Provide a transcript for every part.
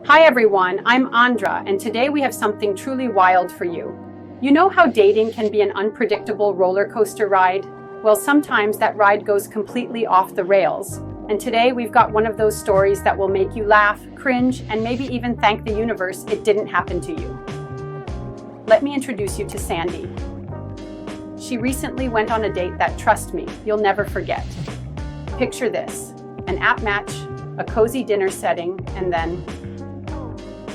Hi everyone, I'm Andra, and today we have something truly wild for you. You know how dating can be an unpredictable roller coaster ride? Well, sometimes that ride goes completely off the rails. And today we've got one of those stories that will make you laugh, cringe, and maybe even thank the universe it didn't happen to you. Let me introduce you to Sandy. She recently went on a date that, trust me, you'll never forget. Picture this: an app match, a cozy dinner setting, and then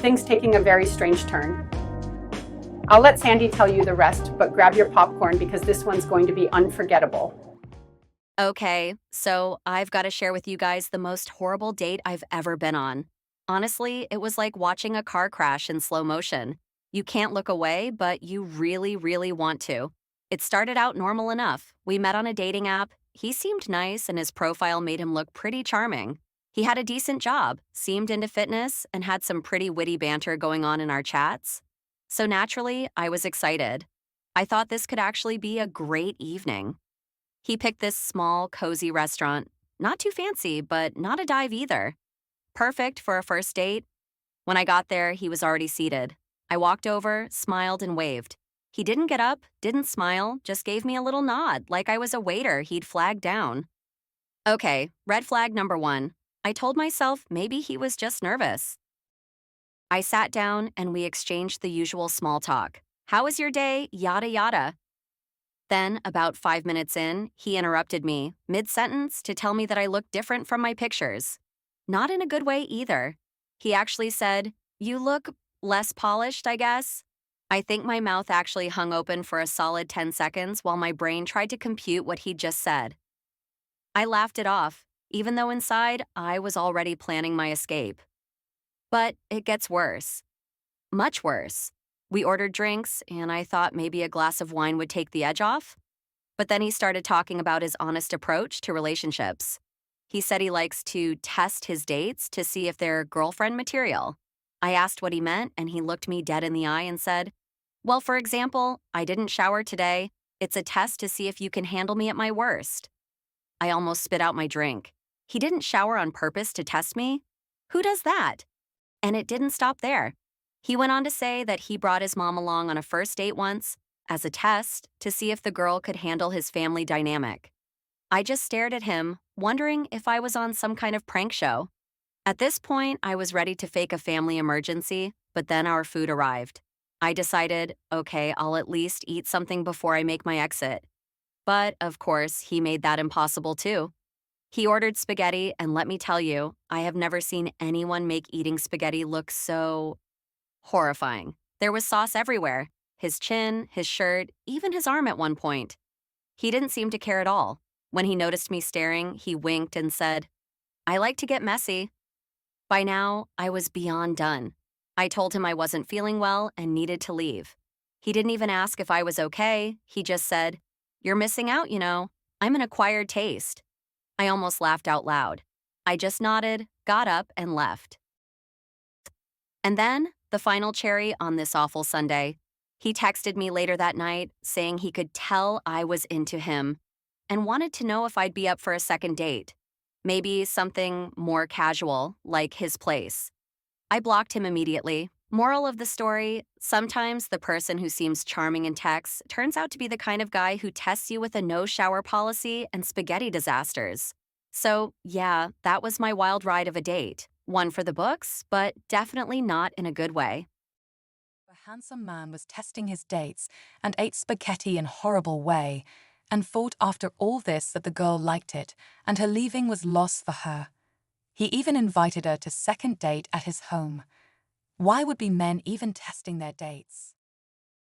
things taking a very strange turn. I'll let Sandy tell you the rest, but grab your popcorn because this one's going to be unforgettable. Okay, so I've got to share with you guys the most horrible date I've ever been on. Honestly, it was like watching a car crash in slow motion. You can't look away, but you really, really want to. It started out normal enough. We met on a dating app. He seemed nice, and his profile made him look pretty charming. He had a decent job, seemed into fitness, and had some pretty witty banter going on in our chats. So naturally, I was excited. I thought this could actually be a great evening. He picked this small, cozy restaurant. Not too fancy, but not a dive either. Perfect for a first date. When I got there, he was already seated. I walked over, smiled, and waved. He didn't get up, didn't smile, just gave me a little nod, like I was a waiter he'd flagged down. Okay, red flag number one. I told myself maybe he was just nervous. I sat down and we exchanged the usual small talk. How was your day? Yada yada. Then, about 5 minutes in, he interrupted me, mid sentence, to tell me that I looked different from my pictures. Not in a good way either. He actually said, "You look less polished, I guess." I think my mouth actually hung open for a solid 10 seconds while my brain tried to compute what he'd just said. I laughed it off, even though inside I was already planning my escape. But it gets worse. Much worse. We ordered drinks, and I thought maybe a glass of wine would take the edge off. But then he started talking about his honest approach to relationships. He said he likes to test his dates to see if they're girlfriend material. I asked what he meant, and he looked me dead in the eye and said, "Well, for example, I didn't shower today. It's a test to see if you can handle me at my worst." I almost spit out my drink. He didn't shower on purpose to test me? Who does that? And it didn't stop there. He went on to say that he brought his mom along on a first date once as a test to see if the girl could handle his family dynamic. I just stared at him, wondering if I was on some kind of prank show. At this point, I was ready to fake a family emergency, but then our food arrived. I decided, okay, I'll at least eat something before I make my exit. But, of course, he made that impossible too. He ordered spaghetti, and let me tell you, I have never seen anyone make eating spaghetti look so horrifying. There was sauce everywhere: his chin, his shirt, even his arm at one point. He didn't seem to care at all. When he noticed me staring, he winked and said, "I like to get messy." By now, I was beyond done. I told him I wasn't feeling well and needed to leave. He didn't even ask if I was okay. He just said, "You're missing out, you know. I'm an acquired taste." I almost laughed out loud. I just nodded, got up, and left. And then, the final cherry on this awful Sunday. He texted me later that night saying he could tell I was into him and wanted to know if I'd be up for a second date. Maybe something more casual, like his place. I blocked him immediately. Moral of the story: sometimes the person who seems charming in text turns out to be the kind of guy who tests you with a no shower policy and spaghetti disasters. So, yeah, that was my wild ride of a date. One for the books, but definitely not in a good way. A handsome man was testing his dates and ate spaghetti in a horrible way, and thought after all this that the girl liked it, and her leaving was loss for her. He even invited her to second date at his home. Why would be men even testing their dates?